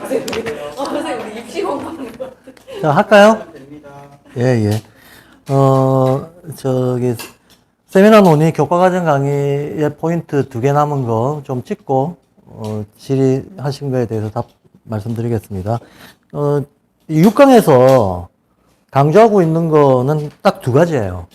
선생님 우리 입시 공부하는 거 같아. 자, 할까요? 예, 예. 저기, 세미나 논의 교과과정 강의의 포인트 2개 남은 거 좀 찍고, 질의하신 거에 대해서 답 말씀드리겠습니다. 6강에서 강조하고 있는 거는 딱 2가지예요.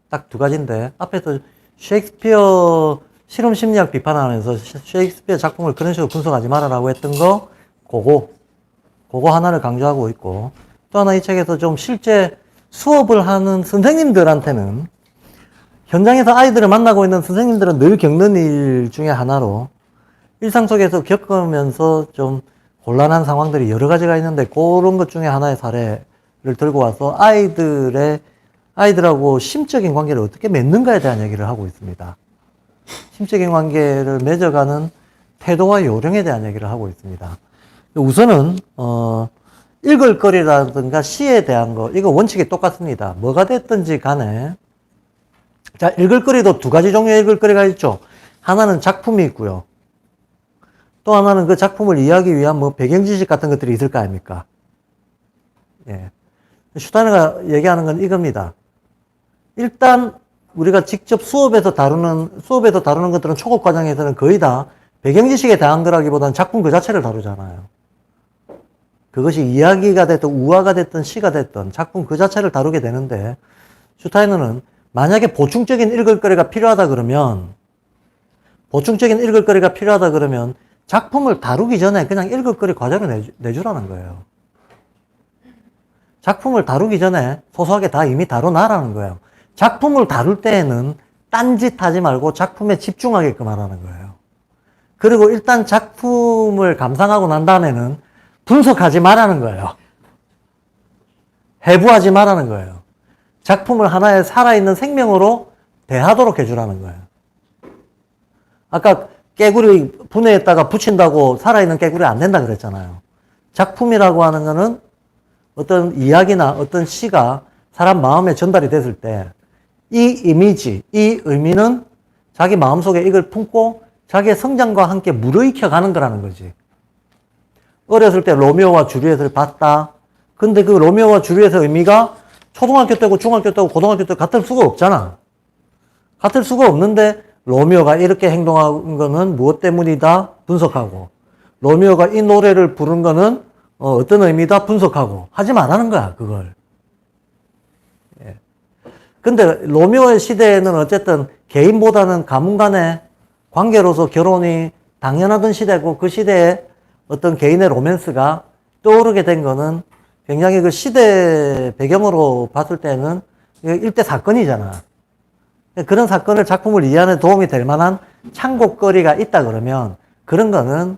딱 2가지인데, 앞에서 셰익스피어 실험 심리학 비판하면서 셰익스피어 작품을 그런 식으로 분석하지 말아라고 했던 거, 그거 하나를 강조하고 있고, 또 하나 이 책에서 좀 실제 수업을 하는 선생님들한테는, 현장에서 아이들을 만나고 있는 선생님들은 늘 겪는 일 중에 하나로, 일상 속에서 겪으면서 좀 곤란한 상황들이 여러 가지가 있는데, 그런 것 중에 하나의 사례를 들고 와서 아이들하고 심적인 관계를 어떻게 맺는가에 대한 얘기를 하고 있습니다. 심적인 관계를 맺어가는 태도와 요령에 대한 얘기를 하고 있습니다. 우선은, 읽을 거리라든가 시에 대한 거, 이거 원칙이 똑같습니다. 뭐가 됐든지 간에. 자, 읽을 거리도 2가지 종류의 읽을 거리가 있죠. 하나는 작품이 있고요. 또 하나는 그 작품을 이해하기 위한 뭐 배경 지식 같은 것들이 있을 거 아닙니까? 예. 슈타이너가 얘기하는 건 이겁니다. 일단, 우리가 직접 수업에서 다루는 것들은 초급 과정에서는 거의 다 배경 지식에 대한 거라기보다는 작품 그 자체를 다루잖아요. 그것이 이야기가 됐든 우화가 됐든 시가 됐든 작품 그 자체를 다루게 되는데, 슈타이너는 만약에 보충적인 읽을 거리가 필요하다 그러면 작품을 다루기 전에 그냥 읽을 거리 과제로 내주라는 거예요. 작품을 다루기 전에 소소하게 다 이미 다뤄놔라는 거예요. 작품을 다룰 때에는 딴짓 하지 말고 작품에 집중하게끔 하라는 거예요. 그리고 일단 작품을 감상하고 난 다음에는 분석하지 말라는 거예요. 해부하지 말라는 거예요. 작품을 하나의 살아있는 생명으로 대하도록 해주라는 거예요. 아까 깨구리 분해했다가 붙인다고 살아있는 깨구리 안 된다 그랬잖아요. 작품이라고 하는 거는 어떤 이야기나 어떤 시가 사람 마음에 전달이 됐을 때 이 이미지, 이 의미는 자기 마음속에 이걸 품고 자기의 성장과 함께 무르익혀 가는 거라는 거지. 어렸을 때 로미오와 주리엣을 봤다. 근데 그 로미오와 주리엣의 의미가 초등학교 때고 중학교 때고 고등학교 때 같을 수가 없잖아. 같을 수가 없는데 로미오가 이렇게 행동한 거는 무엇 때문이다 분석하고, 로미오가 이 노래를 부른 거는 어떤 의미다 분석하고 하지 말라는 거야, 그걸. 예. 근데 로미오의 시대에는 어쨌든 개인보다는 가문 간의 관계로서 결혼이 당연하던 시대고, 그 시대에 어떤 개인의 로맨스가 떠오르게 된 거는 굉장히 그 시대 배경으로 봤을 때는 일대 사건이잖아. 그런 사건을 작품을 이해하는 데 도움이 될 만한 참고거리가 있다 그러면 그런 거는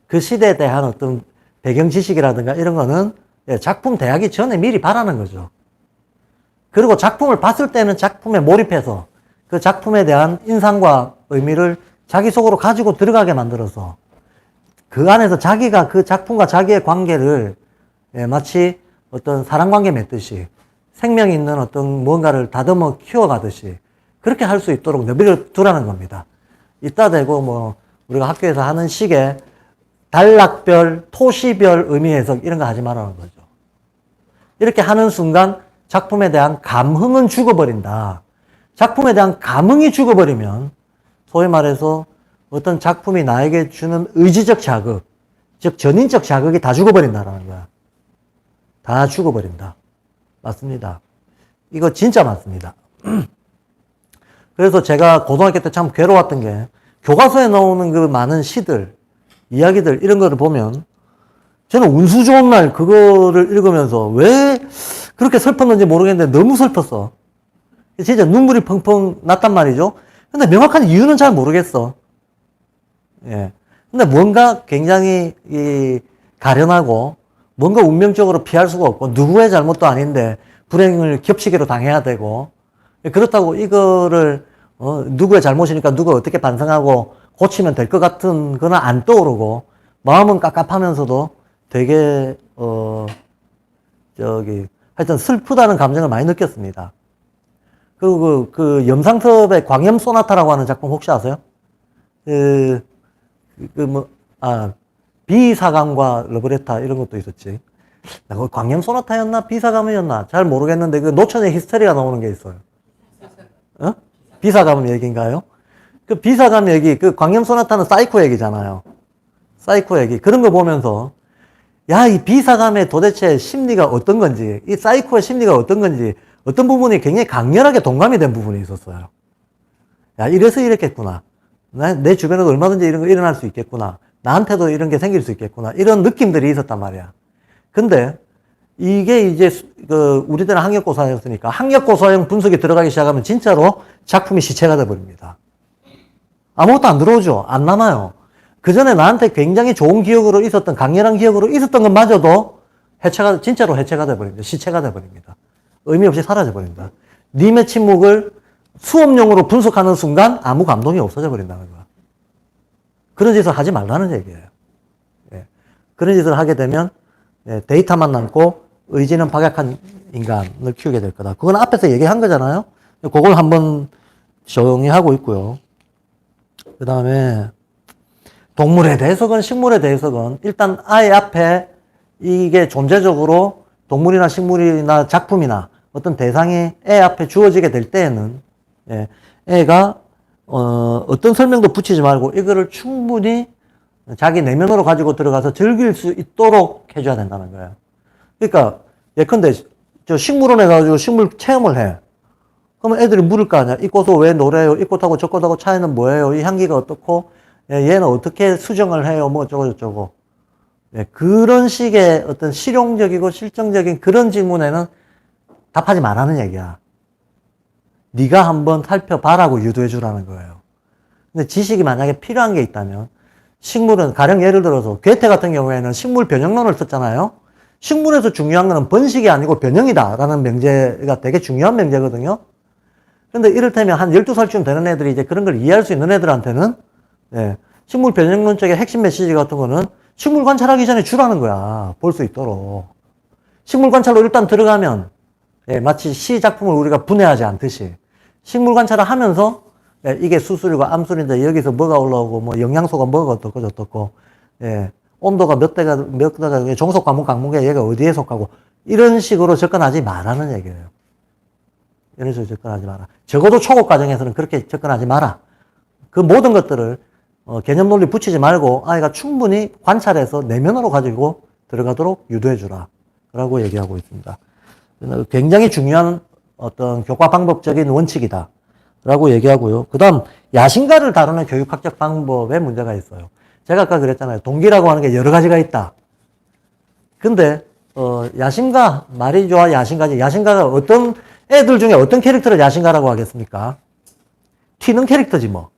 그 시대에 대한 어떤 배경 지식이라든가 이런 거는 작품 대하기 전에 미리 바라는 거죠. 그리고 작품을 봤을 때는 작품에 몰입해서 그 작품에 대한 인상과 의미를 자기 속으로 가지고 들어가게 만들어서 그 안에서 자기가 그 작품과 자기의 관계를 마치 어떤 사랑관계 맺듯이 생명 있는 어떤 뭔가를 다듬어 키워가듯이 그렇게 할 수 있도록 내버려 두라는 겁니다. 이따 대고 뭐 우리가 학교에서 하는 식의 단락별, 토시별 의미 해석 이런 거 하지 말라는 거죠. 이렇게 하는 순간 작품에 대한 감흥은 죽어버린다. 작품에 대한 감흥이 죽어버리면 소위 말해서 어떤 작품이 나에게 주는 의지적 자극, 즉 전인적 자극이 다 죽어버린다라는 거야. 다 죽어버린다. 맞습니다. 이거 진짜 맞습니다. 그래서 제가 고등학교 때 참 괴로웠던 게 교과서에 나오는 그 많은 시들, 이야기들 이런 거를 보면 저는 운수 좋은 날 그거를 읽으면서 왜 그렇게 슬펐는지 모르겠는데 너무 슬펐어. 진짜 눈물이 펑펑 났단 말이죠. 근데 명확한 이유는 잘 모르겠어. 예. 근데 뭔가 굉장히 가련하고 뭔가 운명적으로 피할 수가 없고 누구의 잘못도 아닌데 불행을 겹치기로 당해야 되고 그렇다고 이거를 누구의 잘못이니까 누가 어떻게 반성하고 고치면 될 것 같은 거는 안 떠오르고 마음은 깝깝하면서도 되게 하여튼 슬프다는 감정을 많이 느꼈습니다. 그리고 그 염상섭의 광염 소나타라고 하는 작품 혹시 아세요? 비사감과 러브레타 이런 것도 있었지. 광염 소나타였나? 비사감이었나? 잘 모르겠는데 그 노천의 히스테리가 나오는 게 있어요. 어? 비사감 얘기인가요? 그 비사감 얘기, 그 광염 소나타는 사이코 얘기잖아요. 사이코 얘기. 그런 거 보면서 야, 이 비사감의 도대체 심리가 어떤 건지, 이 사이코의 심리가 어떤 건지, 어떤 부분이 굉장히 강렬하게 동감이 된 부분이 있었어요. 야, 이래서 이랬겠구나. 내 주변에도 얼마든지 이런 거 일어날 수 있겠구나. 나한테도 이런 게 생길 수 있겠구나. 이런 느낌들이 있었단 말이야. 근데 이게 이제 우리 때는 학력고사였으니까 학력고사형 분석이 들어가기 시작하면 진짜로 작품이 시체가 돼버립니다. 아무것도 안 들어오죠. 안 남아요. 그 전에 나한테 굉장히 좋은 기억으로 있었던, 강렬한 기억으로 있었던 것마저도 진짜로 해체가 돼버립니다. 시체가 돼버립니다. 의미 없이 사라져버립니다. 님의 침묵을 수업용으로 분석하는 순간 아무 감동이 없어져 버린다는 거야. 그런 짓을 하지 말라는 얘기예요. 예. 그런 짓을 하게 되면 데이터만 남고 의지는 박약한 인간을 키우게 될 거다. 그건 앞에서 얘기한 거잖아요. 그걸 한번 정의하고 있고요. 그 다음에 동물에 대해서건 식물에 대해서건 일단 아예 앞에 이게 존재적으로 동물이나 식물이나 작품이나 어떤 대상이 애 앞에 주어지게 될 때에는 애가 어떤 설명도 붙이지 말고 이거를 충분히 자기 내면으로 가지고 들어가서 즐길 수 있도록 해줘야 된다는 거예요. 그러니까 예컨대 저 식물원에 가지고 식물 체험을 해. 그러면 애들이 물을 거 아니야. 이 꽃은 왜 노래요? 이 꽃하고 저 꽃하고 차이는 뭐예요? 이 향기가 어떻고 얘는 어떻게 수정을 해요? 뭐 어쩌고 저쩌고. 그런 식의 어떤 실용적이고 실정적인 그런 질문에는 답하지 말라는 얘기야. 네가 한번 살펴봐라고 유도해 주라는 거예요. 근데 지식이 만약에 필요한 게 있다면 식물은 가령 예를 들어서 괴테 같은 경우에는 식물 변형론을 썼잖아요. 식물에서 중요한 거는 번식이 아니고 변형이다라는 명제가 되게 중요한 명제거든요. 근데 이를테면 한 12살쯤 되는 애들이 이제 그런 걸 이해할 수 있는 애들한테는 식물 변형론 쪽의 핵심 메시지 같은 거는 식물 관찰하기 전에 주라는 거야. 볼 수 있도록. 식물 관찰로 일단 들어가면 마치 시 작품을 우리가 분해하지 않듯이 식물 관찰을 하면서 이게 수술이고 암술인데 여기서 뭐가 올라오고 뭐 영양소가 뭐가 어떻고 저떻고 온도가 몇 대가 종속 과목 강목에 얘가 어디에 속하고 이런 식으로 접근하지 말라는 얘기예요. 이런 식으로 접근하지 마라. 적어도 초급 과정에서는 그렇게 접근하지 마라. 그 모든 것들을 개념 논리 붙이지 말고 아이가 충분히 관찰해서 내면으로 가지고 들어가도록 유도해 주라 라고 얘기하고 있습니다. 굉장히 중요한 어떤 교과 방법적인 원칙이다 라고 얘기하고요. 그 다음 야심가를 다루는 교육학적 방법에 문제가 있어요. 제가 아까 그랬잖아요. 동기라고 하는 게 여러 가지가 있다. 근데 야심가, 말이 좋아 야심가지. 야심가가 어떤 애들 중에 어떤 캐릭터를 야심가라고 하겠습니까? 튀는 캐릭터지 뭐.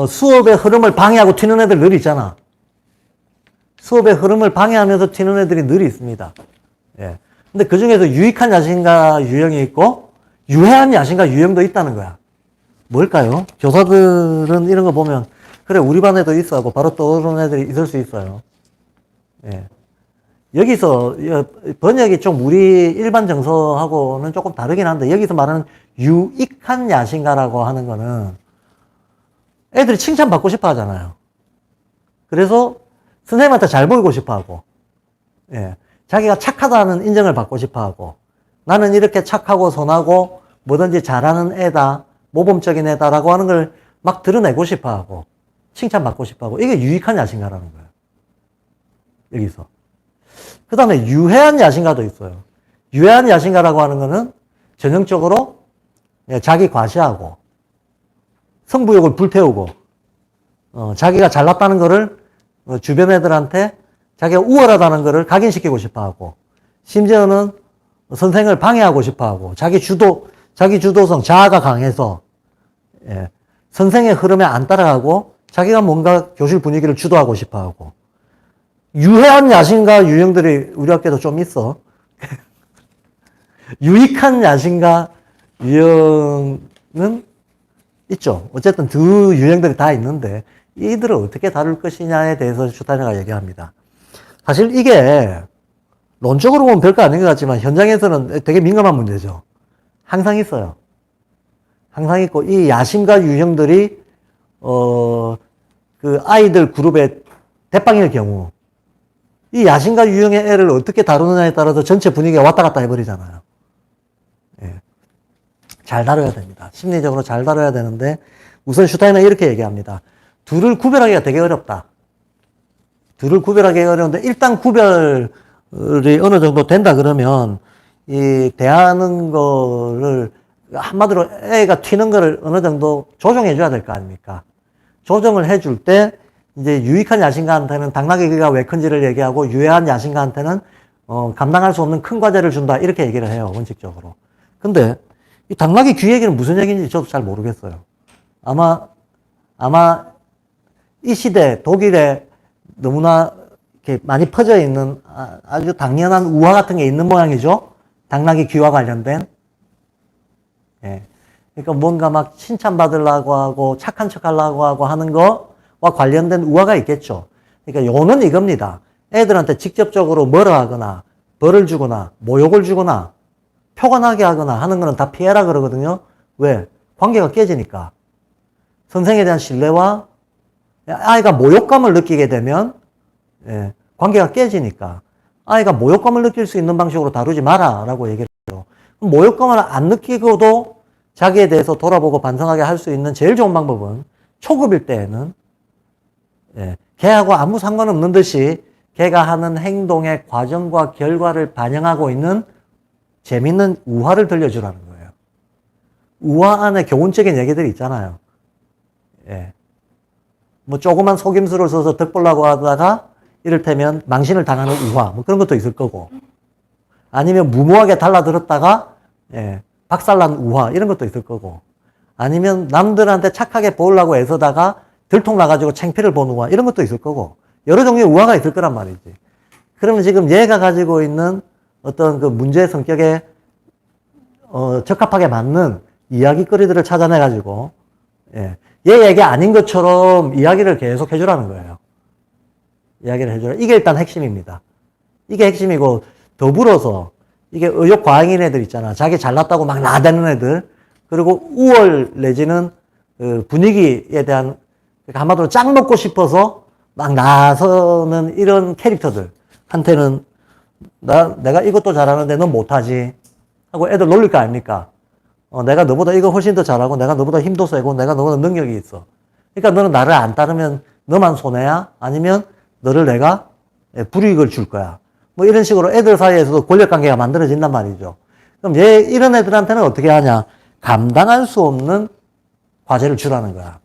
수업의 흐름을 방해하고 튀는 애들 늘 있잖아. 수업의 흐름을 방해하면서 튀는 애들이 늘 있습니다. 예. 근데 그 중에서 유익한 야심가 유형이 있고 유해한 야심가 유형도 있다는 거야. 뭘까요? 교사들은 이런 거 보면 그래 우리 반에도 있어 하고 바로 떠오르는 애들이 있을 수 있어요. 예. 여기서 번역이 좀 우리 일반 정서하고는 조금 다르긴 한데 여기서 말하는 유익한 야심가라고 하는 거는 애들이 칭찬받고 싶어 하잖아요. 그래서 선생님한테 잘 보이고 싶어 하고 자기가 착하다는 인정을 받고 싶어 하고 나는 이렇게 착하고 선하고 뭐든지 잘하는 애다, 모범적인 애다라고 하는 걸 막 드러내고 싶어 하고 칭찬받고 싶어 하고 이게 유익한 야심가라는 거예요. 여기서. 그 다음에 유해한 야심가도 있어요. 유해한 야심가라고 하는 거는 전형적으로 자기 과시하고 승부욕을 불태우고 자기가 잘났다는 거를 주변 애들한테 자기가 우월하다는 거를 각인시키고 싶어 하고 심지어는 선생을 방해하고 싶어 하고 자기 주도성, 자아가 강해서 선생의 흐름에 안 따라가고 자기가 뭔가 교실 분위기를 주도하고 싶어 하고 유해한 야심가 유형들이 우리 학교에도 좀 있어. 유익한 야심가 유형은 있죠. 어쨌든 두 유형들이 다 있는데 이들을 어떻게 다룰 것이냐에 대해서 슈타이너가 얘기합니다. 사실 이게 논적으로 보면 별거 아닌 것 같지만 현장에서는 되게 민감한 문제죠. 항상 있어요. 항상 있고 이 야심가 유형들이 그 아이들 그룹에 대빵일 경우 이 야심과 유형의 애를 어떻게 다루느냐에 따라서 전체 분위기가 왔다 갔다 해버리잖아요. 예. 잘 다뤄야 됩니다. 심리적으로 잘 다뤄야 되는데 우선 슈타인은 이렇게 얘기합니다. 둘을 구별하기가 되게 어렵다. 둘을 구별하기가 어려운데 일단 구별이 어느 정도 된다 그러면 이 대하는 거를 한마디로 애가 튀는 거를 어느 정도 조정해 줘야 될 거 아닙니까? 조정을 해줄 때 이제 유익한 야심가한테는 당나귀 귀가 왜 큰지를 얘기하고 유해한 야심가한테는 감당할 수 없는 큰 과제를 준다 이렇게 얘기를 해요. 원칙적으로. 근데 이 당나귀 귀 얘기는 무슨 얘기인지 저도 잘 모르겠어요. 아마 이 시대 독일에 너무나 이렇게 많이 퍼져 있는 아주 당연한 우화 같은 게 있는 모양이죠. 당나귀 귀와 관련된. 예. 그러니까 뭔가 막 칭찬받으려고 하고 착한 척 하려고 하고 하는 거와 관련된 우화가 있겠죠. 그러니까 요는 이겁니다. 애들한테 직접적으로 뭐라 하거나 벌을 주거나 모욕을 주거나 표가 나게 하거나 하는 거는 다 피해라 그러거든요. 왜? 관계가 깨지니까. 선생에 대한 신뢰와 아이가 모욕감을 느끼게 되면 예, 관계가 깨지니까 아이가 모욕감을 느낄 수 있는 방식으로 다루지 마라 라고 얘기를 해요. 모욕감을 안 느끼고도 자기에 대해서 돌아보고 반성하게 할 수 있는 제일 좋은 방법은 초급일 때에는 예, 걔하고 아무 상관없는 듯이 걔가 하는 행동의 과정과 결과를 반영하고 있는 재밌는 우화를 들려주라는 거예요. 우화 안에 교훈적인 얘기들이 있잖아요. 예. 뭐 조그만 속임수를 써서 덕보려고 하다가 이를테면 망신을 당하는 우화 뭐 그런 것도 있을 거고 아니면 무모하게 달라들었다가 예, 박살난 우화 이런 것도 있을 거고 아니면 남들한테 착하게 보이려고 애쓰다가 들통나가지고 창피를 본 우화 이런 것도 있을 거고 여러 종류의 우화가 있을 거란 말이지. 그러면 지금 얘가 가지고 있는 어떤 그 문제의 성격에 적합하게 맞는 이야기거리들을 찾아내가지고 예, 얘 얘기 아닌 것처럼 이야기를 계속 해주라는 거예요. 이야기를 해주라. 이게 일단 핵심입니다. 이게 핵심이고 더불어서 이게 의욕 과잉인 애들 있잖아. 자기 잘났다고 막 나대는 애들 그리고 우월 내지는 그 분위기에 대한 한마디로 짱 먹고 싶어서 막 나서는 이런 캐릭터들한테는 내가 이것도 잘하는데 넌 못하지 하고 애들 놀릴 거 아닙니까? 내가 너보다 이거 훨씬 더 잘하고 내가 너보다 힘도 세고 내가 너보다 능력이 있어. 그러니까 너는 나를 안 따르면 너만 손해야? 아니면 너를 내가 불이익을 줄 거야. 뭐 이런 식으로 애들 사이에서도 권력관계가 만들어진단 말이죠. 그럼 이런 애들한테는 어떻게 하냐? 감당할 수 없는 과제를 주라는 거야.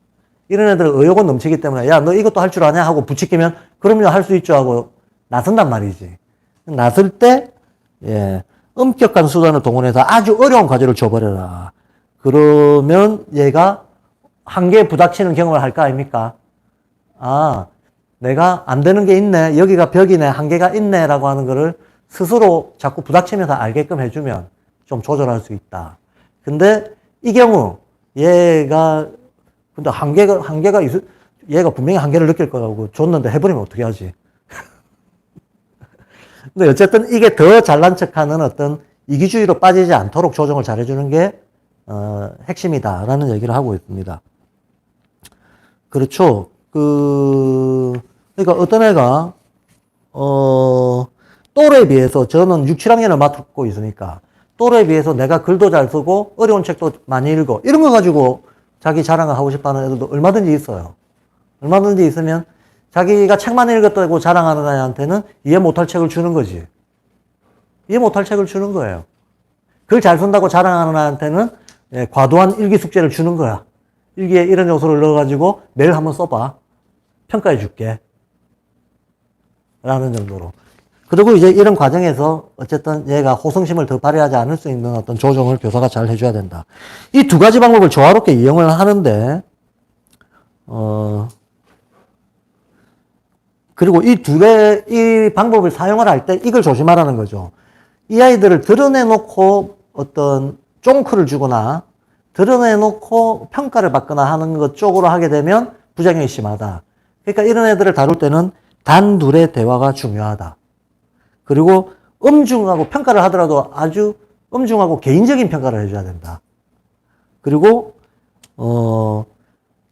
이런 애들은 의욕은 넘치기 때문에 야, 너 이것도 할 줄 아냐? 하고 부추기면 그럼요, 할 수 있죠 하고 나선단 말이지. 나설 때 예, 엄격한 수단을 동원해서 아주 어려운 과제를 줘버려라. 그러면 얘가 한계에 부닥치는 경험을 할 거 아닙니까? 아, 내가 안 되는 게 있네. 여기가 벽이네. 한계가 있네. 라고 하는 거를 스스로 자꾸 부닥치면서 알게끔 해주면 좀 조절할 수 있다. 근데 이 경우 얘가 근데 한계가 얘가 분명히 한계를 느낄 거라고 줬는데 해버리면 어떻게 하지? 근데 어쨌든 이게 더 잘난 척하는 어떤 이기주의로 빠지지 않도록 조정을 잘해주는 게 핵심이다라는 얘기를 하고 있습니다. 그렇죠. 그러니까 어떤 애가 또래에 비해서 저는 6, 7학년을 맡고 있으니까 또래에 비해서 내가 글도 잘 쓰고 어려운 책도 많이 읽어 이런 거 가지고 자기 자랑을 하고 싶다는 애들도 얼마든지 있어요. 얼마든지 있으면 자기가 책만 읽었다고 자랑하는 애한테는 이해 못할 책을 주는 거지. 이해 못할 책을 주는 거예요. 글 잘 쓴다고 자랑하는 애한테는 과도한 일기 숙제를 주는 거야. 일기에 이런 요소를 넣어가지고 매일 한번 써봐. 평가해 줄게. 라는 정도로. 그리고 이제 이런 과정에서 어쨌든 얘가 호성심을 더 발휘하지 않을 수 있는 어떤 조정을 교사가 잘 해줘야 된다. 이 두 가지 방법을 조화롭게 이용을 하는데, 그리고 이 방법을 사용을 할 때 이걸 조심하라는 거죠. 이 아이들을 드러내놓고 어떤 쫑크를 주거나 드러내놓고 평가를 받거나 하는 것 쪽으로 하게 되면 부작용이 심하다. 그러니까 이런 애들을 다룰 때는 단둘의 대화가 중요하다. 그리고 엄중하고 평가를 하더라도 아주 엄중하고 개인적인 평가를 해줘야 된다. 그리고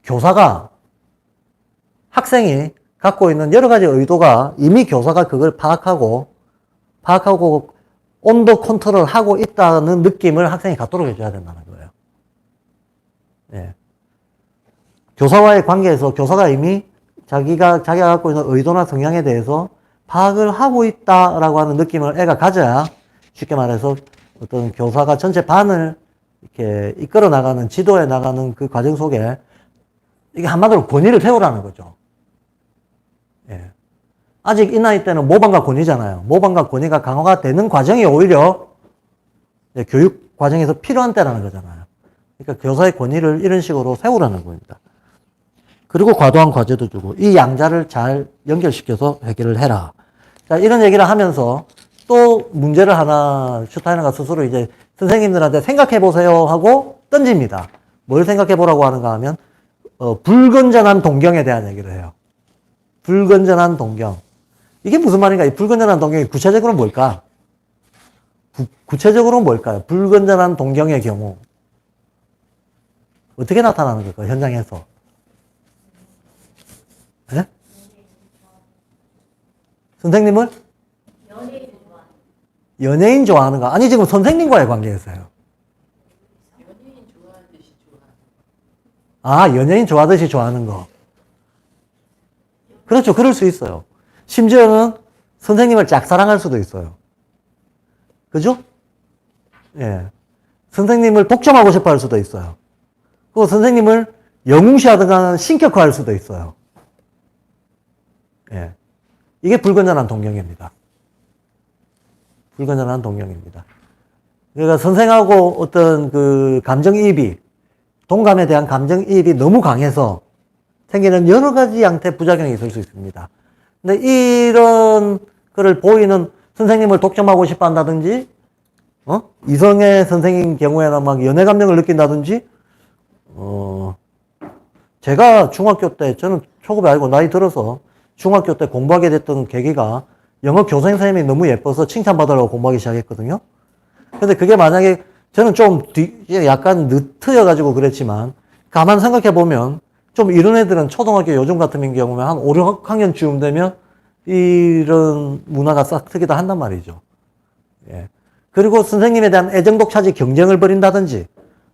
교사가 학생이 갖고 있는 여러 가지 의도가 이미 교사가 그걸 파악하고 온도 컨트롤 하고 있다는 느낌을 학생이 갖도록 해줘야 된다는 거예요. 예. 교사와의 관계에서 교사가 이미 자기가 갖고 있는 의도나 성향에 대해서 파악을 하고 있다라고 하는 느낌을 애가 가져야 쉽게 말해서 어떤 교사가 전체 반을 이렇게 이끌어 나가는, 지도해 나가는 그 과정 속에 이게 한마디로 권위를 세우라는 거죠. 예. 아직 이 나이 때는 모방과 권위잖아요. 모방과 권위가 강화가 되는 과정이 오히려 교육 과정에서 필요한 때라는 거잖아요. 그러니까 교사의 권위를 이런 식으로 세우라는 겁니다. 그리고 과도한 과제도 주고 이 양자를 잘 연결시켜서 해결을 해라. 자, 이런 얘기를 하면서 또 문제를 하나 슈타이너가 스스로 이제 선생님들한테 생각해 보세요 하고 던집니다. 뭘 생각해 보라고 하는가 하면 불건전한 동경에 대한 얘기를 해요. 불건전한 동경. 이게 무슨 말인가? 이 불건전한 동경이 구체적으로 뭘까? 구체적으로 뭘까요? 불건전한 동경의 경우 어떻게 나타나는 걸까요? 현장에서. 네? 선생님을? 연예인 좋아하는 거. 아니, 지금 선생님과의 관계에서요. 연예인 좋아하듯이 좋아하는 거. 아, 연예인 좋아하듯이 좋아하는 거. 그렇죠. 그럴 수 있어요. 심지어는 선생님을 짝사랑할 수도 있어요. 그죠? 예. 선생님을 독점하고 싶어 할 수도 있어요. 그리고 선생님을 영웅시하거나 신격화할 수도 있어요. 예. 이게 불건전한 동경입니다. 불건전한 동경입니다. 그러니까 선생하고 어떤 그 감정이입이, 동감에 대한 감정이입이 너무 강해서 생기는 여러 가지 양태 부작용이 있을 수 있습니다. 근데 이런 거를 보이는 선생님을 독점하고 싶어 한다든지, 이성의 선생님 경우에는 막 연애 감정을 느낀다든지, 제가 중학교 때, 저는 초급에 알고 나이 들어서 중학교 때 공부하게 됐던 계기가 영어 교생 선생님이 너무 예뻐서 칭찬받으려고 공부하기 시작했거든요. 근데 그게 만약에 저는 좀 약간 늦트여가지고 그랬지만 가만 생각해보면 좀 이런 애들은 초등학교 요즘 같은 경우면 한 5, 6학년쯤 되면 이런 문화가 싹 트기도 한단 말이죠. 예. 그리고 선생님에 대한 애정독차지 경쟁을 벌인다든지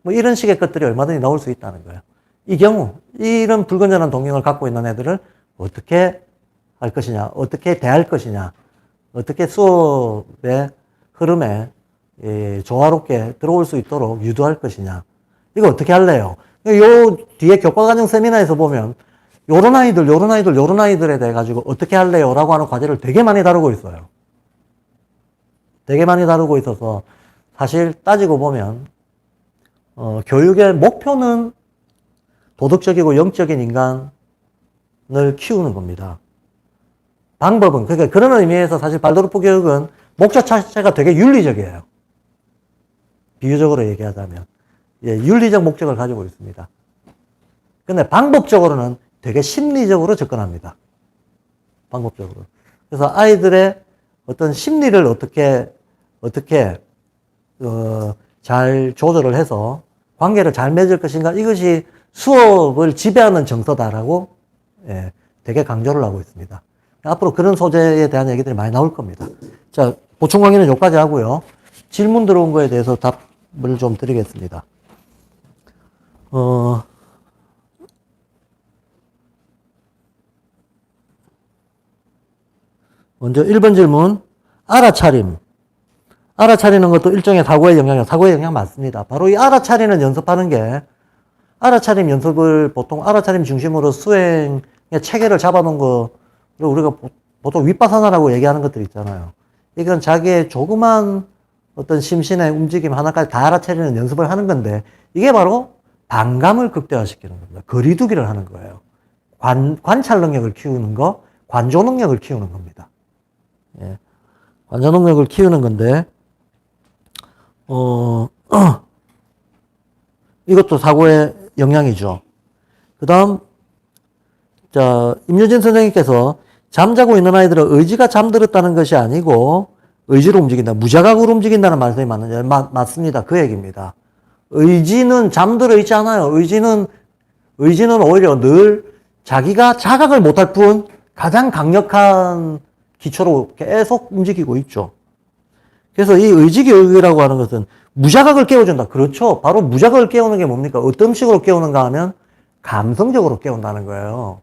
뭐 이런 식의 것들이 얼마든지 나올 수 있다는 거예요. 이 경우 이런 불건전한 동경을 갖고 있는 애들을 어떻게 할 것이냐, 어떻게 대할 것이냐, 어떻게 수업의 흐름에 조화롭게 들어올 수 있도록 유도할 것이냐, 이거 어떻게 할래요? 요 뒤에 교과과정 세미나에서 보면 요런 아이들에 대해 가지고 어떻게 할래요? 라고 하는 과제를 되게 많이 다루고 있어요. 되게 많이 다루고 있어서 사실 따지고 보면 교육의 목표는 도덕적이고 영적인 인간을 키우는 겁니다. 방법은, 그러니까 그런 의미에서 사실 발도르프 교육은 목적 자체가 되게 윤리적이에요. 비유적으로 얘기하자면. 예, 윤리적 목적을 가지고 있습니다. 근데 방법적으로는 되게 심리적으로 접근합니다. 방법적으로. 그래서 아이들의 어떤 심리를 어떻게 잘 조절을 해서 관계를 잘 맺을 것인가, 이것이 수업을 지배하는 정서다라고 되게 강조를 하고 있습니다. 앞으로 그런 소재에 대한 얘기들이 많이 나올 겁니다. 자, 보충 강의는 여기까지 하고요. 질문 들어온 거에 대해서 답을 좀 드리겠습니다. 먼저 1번 질문, 알아차림. 알아차리는 것도 일종의 사고의 영향 맞습니다. 바로 이 알아차리는 연습하는 게, 알아차림 연습을 보통 알아차림 중심으로 수행의 체계를 잡아놓은 거를 우리가 보통 윗바사나라고 얘기하는 것들 있잖아요. 이건 자기의 조그만 어떤 심신의 움직임 하나까지 다 알아차리는 연습을 하는 건데, 이게 바로 반감을 극대화시키는 겁니다. 거리두기를 하는 거예요. 관찰 능력을 키우는 거, 관조 능력을 키우는 겁니다. 예. 관조 능력을 키우는 건데, 이것도 사고의 영향이죠. 그 다음, 자, 임유진 선생님께서 잠자고 있는 아이들은 의지가 잠들었다는 것이 아니고 의지로 움직인다. 무자각으로 움직인다는 말씀이 맞느냐? 맞습니다. 그 얘기입니다. 의지는 잠들어 있지 않아요. 의지는 오히려 늘 자기가 자각을 못할 뿐 가장 강력한 기초로 계속 움직이고 있죠. 그래서 이 의지교육이라고 하는 것은 무자각을 깨워준다. 그렇죠. 바로 무자각을 깨우는 게 뭡니까? 어떤 식으로 깨우는가 하면 감성적으로 깨운다는 거예요.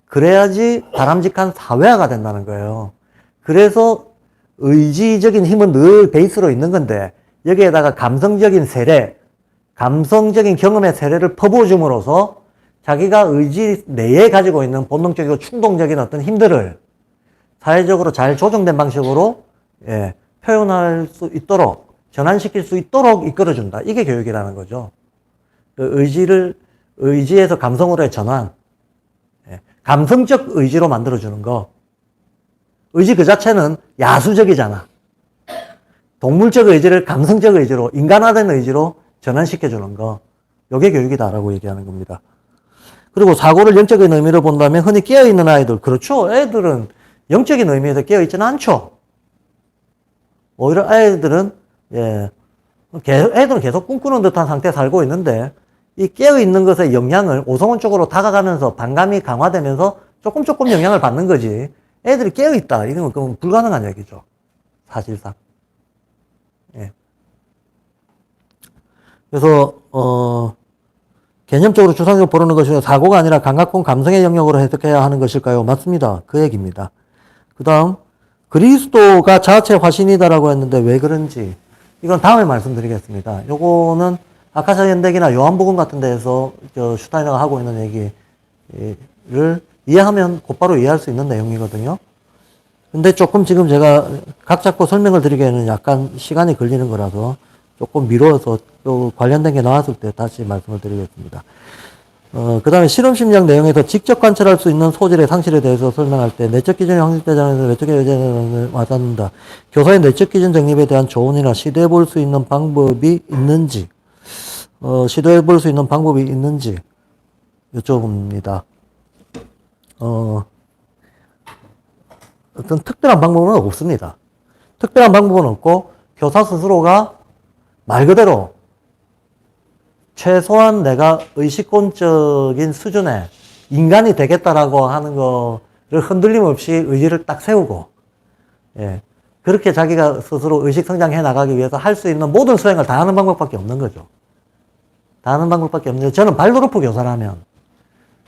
그래야지 바람직한 사회화가 된다는 거예요. 그래서 의지적인 힘은 늘 베이스로 있는 건데 여기에다가 감성적인 세례, 감성적인 경험의 세례를 퍼부어줌으로써 자기가 의지 내에 가지고 있는 본능적이고 충동적인 어떤 힘들을 사회적으로 잘 조정된 방식으로 표현할 수 있도록, 전환시킬 수 있도록 이끌어준다. 이게 교육이라는 거죠. 의지에서 감성으로의 전환, 감성적 의지로 만들어주는 거. 의지 그 자체는 야수적이잖아. 동물적 의지를 감성적 의지로, 인간화된 의지로 전환시켜주는 거. 이게 교육이다라고 얘기하는 겁니다. 그리고 사고를 영적인 의미로 본다면 흔히 깨어있는 아이들. 그렇죠. 애들은 영적인 의미에서 깨어있지는 않죠. 오히려 애들은 계속 꿈꾸는 듯한 상태에 살고 있는데 이 깨어있는 것의 영향을 오성원 쪽으로 다가가면서 반감이 강화되면서 조금 영향을 받는 거지. 애들이 깨어있다. 이건 그건 불가능한 얘기죠. 사실상. 그래서 개념적으로 추상적으로 보는 것이 사고가 아니라 감각권 감성의 영역으로 해석해야 하는 것일까요? 맞습니다. 그 얘기입니다. 그 다음 그리스도가 자아체 화신이다라고 했는데 왜 그런지 이건 다음에 말씀드리겠습니다. 요거는 아카샤 연대기나 요한복음 같은 데에서 슈타이너가 하고 있는 얘기를 이해하면 곧바로 이해할 수 있는 내용이거든요. 근데 조금 지금 제가 각 잡고 설명을 드리기에는 약간 시간이 걸리는 거라서 조금 미뤄서 또 관련된 게 나왔을 때 다시 말씀을 드리겠습니다. 그 다음에 실험심리학 내용에서 직접 관찰할 수 있는 소질의 상실에 대해서 설명할 때 내적 기준이 확립되자면서 외적의 의제는 와닿는다. 교사의 내적 기준 정립에 대한 조언이나 시도해 볼 수 있는 방법이 있는지, 여쭤봅니다. 어떤 특별한 방법은 없습니다. 특별한 방법은 없고 교사 스스로가 말 그대로 최소한 내가 의식권적인 수준의 인간이 되겠다라고 하는 거를 흔들림 없이 의지를 딱 세우고, 그렇게 자기가 스스로 의식 성장해 나가기 위해서 할 수 있는 모든 수행을 다 하는 방법밖에 없는 거죠. 다 하는 방법밖에 없는데, 저는 발도르프 교사라면,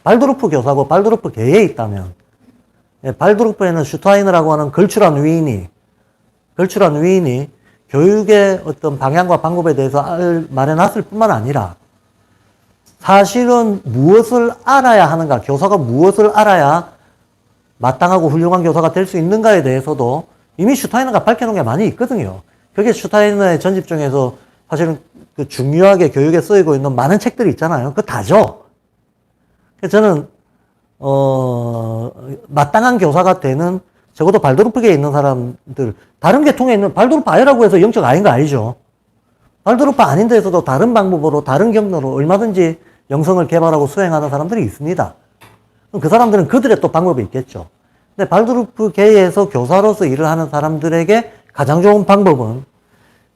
발도르프 교사고 발도르프 계에 있다면, 발도르프에는 슈타이너라고 하는 걸출한 위인이 교육의 어떤 방향과 방법에 대해서 말해놨을 뿐만 아니라 사실은 무엇을 알아야 하는가, 교사가 무엇을 알아야 마땅하고 훌륭한 교사가 될 수 있는가에 대해서도 이미 슈타이너가 밝혀놓은 게 많이 있거든요. 그게 슈타이너의 전집 중에서 사실은 그 중요하게 교육에 쓰이고 있는 많은 책들이 있잖아요. 그거 다죠. 그래서 저는 마땅한 교사가 되는 적어도 발도르프계에 있는 사람들, 다른 계통에 있는 발도르프 아이라고 해서 영적 아인 거 아니죠. 발도르프 아닌 데에서도 다른 방법으로, 다른 경로로 얼마든지 영성을 개발하고 수행하는 사람들이 있습니다. 그 사람들은 그들의 또 방법이 있겠죠. 근데 발도르프계에서 교사로서 일을 하는 사람들에게 가장 좋은 방법은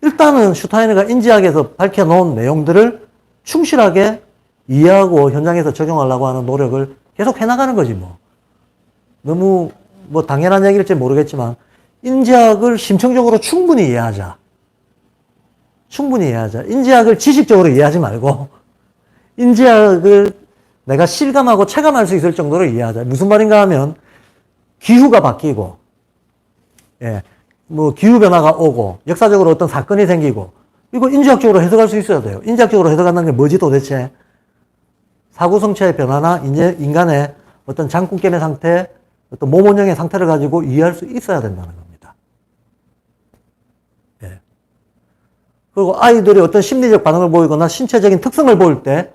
일단은 슈타이너가 인지학에서 밝혀놓은 내용들을 충실하게 이해하고 현장에서 적용하려고 하는 노력을 계속 해나가는 거지 뭐. 너무 당연한 얘기일지 모르겠지만 인지학을 심층적으로 충분히 이해하자. 인지학을 지식적으로 이해하지 말고 인지학을 내가 실감하고 체감할 수 있을 정도로 이해하자. 무슨 말인가 하면 기후가 바뀌고 기후변화가 오고 역사적으로 어떤 사건이 생기고 이거 인지학적으로 해석할 수 있어야 돼요. 인지학적으로 해석한다는 게 뭐지 도대체? 사고성체의 변화나 인간의 어떤 장군겜의 상태, 어떤 모몬형의 상태를 가지고 이해할 수 있어야 된다는 겁니다. 그리고 아이들이 어떤 심리적 반응을 보이거나 신체적인 특성을 보일 때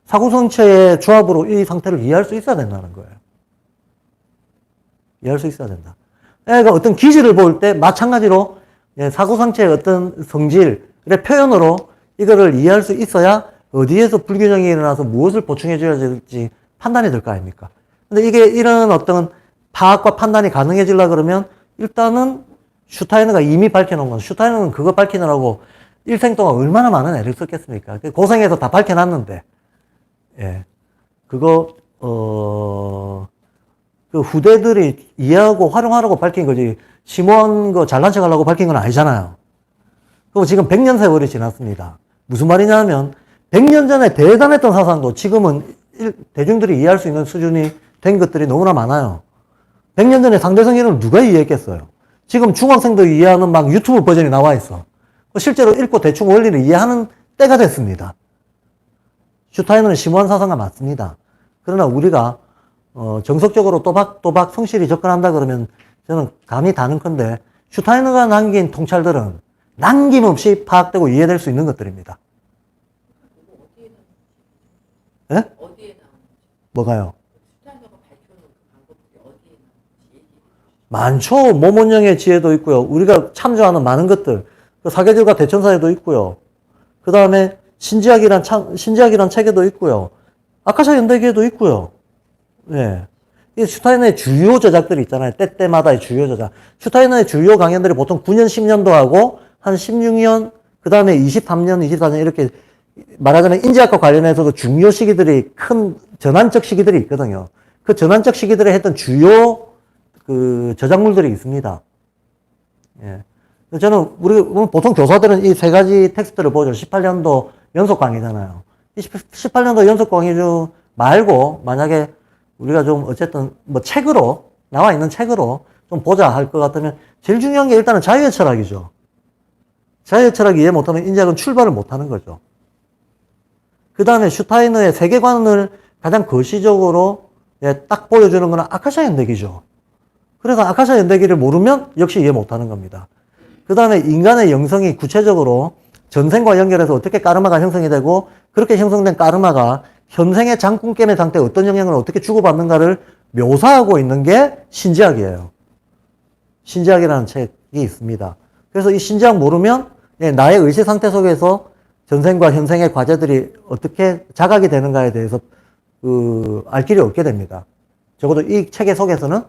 사고성체의 조합으로 이 상태를 이해할 수 있어야 된다는 거예요. 이해할 수 있어야 된다. 애가 어떤 기질을 보일 때 마찬가지로 사고성체의 어떤 성질의 표현으로 이거를 이해할 수 있어야 어디에서 불균형이 일어나서 무엇을 보충해 줘야 될지 판단이 될 거 아닙니까? 근데 이게 이런 어떤 파악과 판단이 가능해지려고 그러면 일단은 슈타이너가 이미 밝혀놓은 건, 슈타이너는 그거 밝히느라고 일생 동안 얼마나 많은 애를 썼겠습니까? 고생해서 다 밝혀놨는데, 그거, 그 후대들이 이해하고 활용하라고 밝힌 거지, 심오한 거 잘난 척 하려고 밝힌 건 아니잖아요. 그리고 지금 100년 세월이 지났습니다. 무슨 말이냐 하면, 100년 전에 대단했던 사상도 지금은 대중들이 이해할 수 있는 수준이 된 것들이 너무나 많아요. 100년 전에 상대성 이론을 누가 이해했겠어요? 지금 중학생도 이해하는 막 유튜브 버전이 나와 있어. 실제로 읽고 대충 원리를 이해하는 때가 됐습니다. 슈타이너는 심오한 사상가 맞습니다. 그러나 우리가 정석적으로 또박 성실히 접근한다 그러면 저는 감히 다는컨대 슈타이너가 남긴 통찰들은 남김없이 파악되고 이해될 수 있는 것들입니다. 예? 어디에 나오는지. 뭐가요? 슈타이너가 밝혀놓은 그 방법들이 어디에 나오는지 얘기해 주시죠. 많죠. 모몬령의 지혜도 있고요. 우리가 참조하는 많은 것들. 그 사계절과 대천사에도 있고요. 그 다음에 신지학이란 책에도 있고요. 아카샤 연대기에도 있고요. 예. 이 슈타이너의 주요 저작들이 있잖아요. 때때마다의 주요 저작. 슈타이너의 주요 강연들이 보통 9년, 10년도 하고 한 16년, 그 다음에 23년, 24년 이렇게 말하자면 인지학과 관련해서도 중요 시기들이 큰 전환적 시기들이 있거든요. 그 전환적 시기들에 했던 주요 그 저작물들이 있습니다. 예. 저는 우리 보통 교사들은 이 세 가지 텍스트를 보죠. 18년도 연속 강의잖아요. 이 18년도 연속 강의 중 말고 만약에 우리가 좀 어쨌든 뭐 책으로 나와 있는 책으로 좀 보자 할 것 같으면 제일 중요한 게 일단은 자유의 철학이죠. 자유의 철학 이해 못하면 인지학은 출발을 못하는 거죠. 그 다음에 슈타이너의 세계관을 가장 거시적으로 딱 보여주는 건 아카샤 연대기죠. 그래서 아카샤 연대기를 모르면 역시 이해 못하는 겁니다. 그 다음에 인간의 영성이 구체적으로 전생과 연결해서 어떻게 까르마가 형성이 되고 그렇게 형성된 까르마가 현생의 장군겜의 상태에 어떤 영향을 어떻게 주고받는가를 묘사하고 있는 게 신지학이에요. 신지학이라는 책이 있습니다. 그래서 이 신지학 모르면 나의 의식 상태 속에서 전생과 현생의 과제들이 어떻게 자각이 되는가에 대해서 알 길이 없게 됩니다. 적어도 이 책의 속에서는.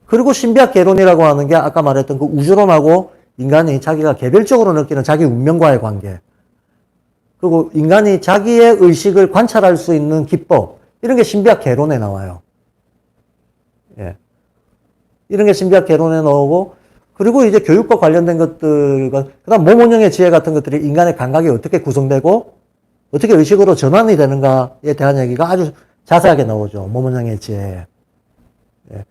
그리고 신비학 개론이라고 하는 게 아까 말했던 그 우주론하고 인간이 자기가 개별적으로 느끼는 자기 운명과의 관계, 그리고 인간이 자기의 의식을 관찰할 수 있는 기법, 이런 게 신비학 개론에 나와요. 예. 이런 게 신비학 개론에 나오고, 그리고 이제 교육과 관련된 것들과, 그 다음 모몬령의 지혜 같은 것들이 인간의 감각이 어떻게 구성되고, 어떻게 의식으로 전환이 되는가에 대한 얘기가 아주 자세하게 나오죠. 모몬령의 지혜. 예.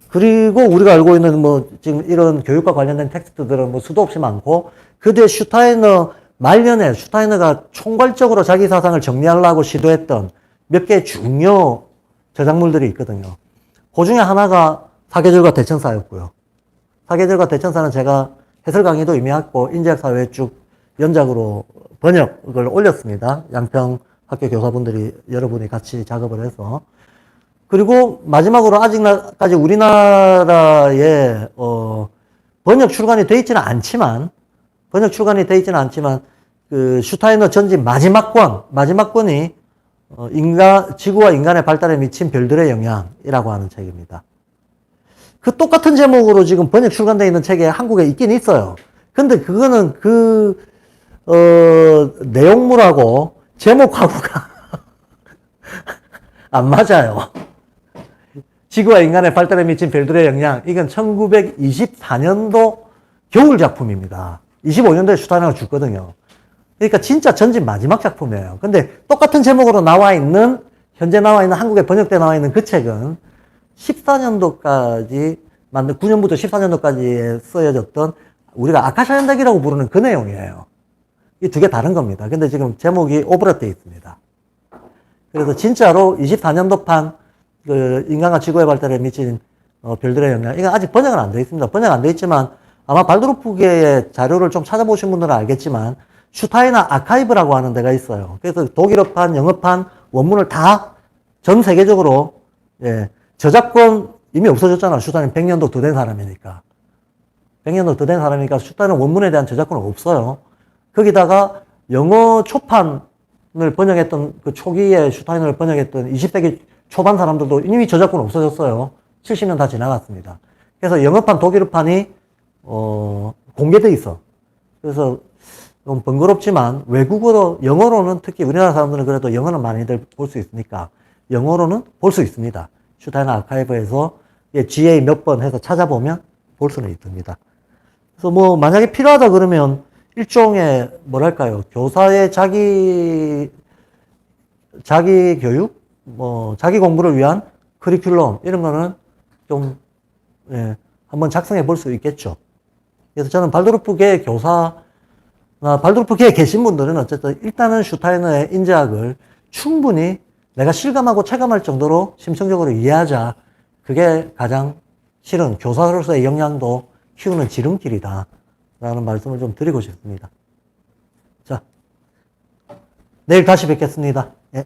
그리고 우리가 알고 있는 뭐 지금 이런 교육과 관련된 텍스트들은 뭐 수도 없이 많고, 그 뒤에 슈타이너 말년에 슈타이너가 총괄적으로 자기 사상을 정리하려고 시도했던 몇 개의 중요 저작물들이 있거든요. 그 중에 하나가 사계절과 대천사였고요. 사계절과 대천사는 제가 해설 강의도 이미 했고 인지학 사회에 쭉 연작으로 번역을 올렸습니다. 양평 학교 교사분들이 여러분이 같이 작업을 해서. 그리고 마지막으로 아직까지 우리나라에 번역 출간이 돼 있지는 않지만 그 슈타이너 전집 마지막권이 지구와 인간의 발달에 미친 별들의 영향이라고 하는 책입니다. 그 똑같은 제목으로 지금 번역 출간되어 있는 책이 한국에 있긴 있어요. 근데 그거는 내용물하고 제목하고가 안 맞아요. 지구와 인간의 발달에 미친 별들의 영향. 이건 1924년도 겨울 작품입니다. 25년도에 슈타이너가 죽거든요. 그러니까 진짜 전집 마지막 작품이에요. 근데 똑같은 제목으로 현재 나와 있는 한국에 번역돼 나와 있는 그 책은 14년도까지 9년부터 14년도까지 쓰여졌던 우리가 아카샤 연대기라고 부르는 그 내용이에요. 이 두 개 다른 겁니다. 근데 지금 제목이 오버랩되어 있습니다. 그래서 진짜로 24년도판 그 인간과 지구의 발달에 미친 별들의 영향. 이건 아직 번역은 안 되어 있습니다. 번역 안 되어 있지만 아마 발드로프계의 자료를 좀 찾아보신 분들은 알겠지만 슈타이너 아카이브라고 하는 데가 있어요. 그래서 독일어판, 영어판 원문을 다 전 세계적으로 저작권 이미 없어졌잖아. 슈타이너 100년도 더 된 사람이니까. 100년도 더 된 사람이니까 슈타이너 원문에 대한 저작권은 없어요. 거기다가 영어 초판을 번역했던 그 초기에 슈타이너를 번역했던 20세기 초반 사람들도 이미 저작권 없어졌어요. 70년 다 지나갔습니다. 그래서 영어판, 독일어판이 공개돼 있어. 그래서 좀 번거롭지만 외국어로, 영어로는 특히 우리나라 사람들은 그래도 영어는 많이들 볼 수 있으니까 영어로는 볼 수 있습니다. 슈타인의 아카이브에서 GA 몇 번 해서 찾아보면 볼 수는 있습니다. 그래서 뭐 만약에 필요하다 그러면 일종의 뭐랄까요, 교사의 자기 교육, 뭐 자기 공부를 위한 커리큘럼 이런 거는 좀 한번 작성해 볼 수 있겠죠. 그래서 저는 발도르프계 교사나 발도르프계에 계신 분들은 어쨌든 일단은 슈타이너의 인지학을 충분히 내가 실감하고 체감할 정도로 심층적으로 이해하자. 그게 가장 실은 교사로서의 역량도 키우는 지름길이다. 라는 말씀을 좀 드리고 싶습니다. 자, 내일 다시 뵙겠습니다. 예.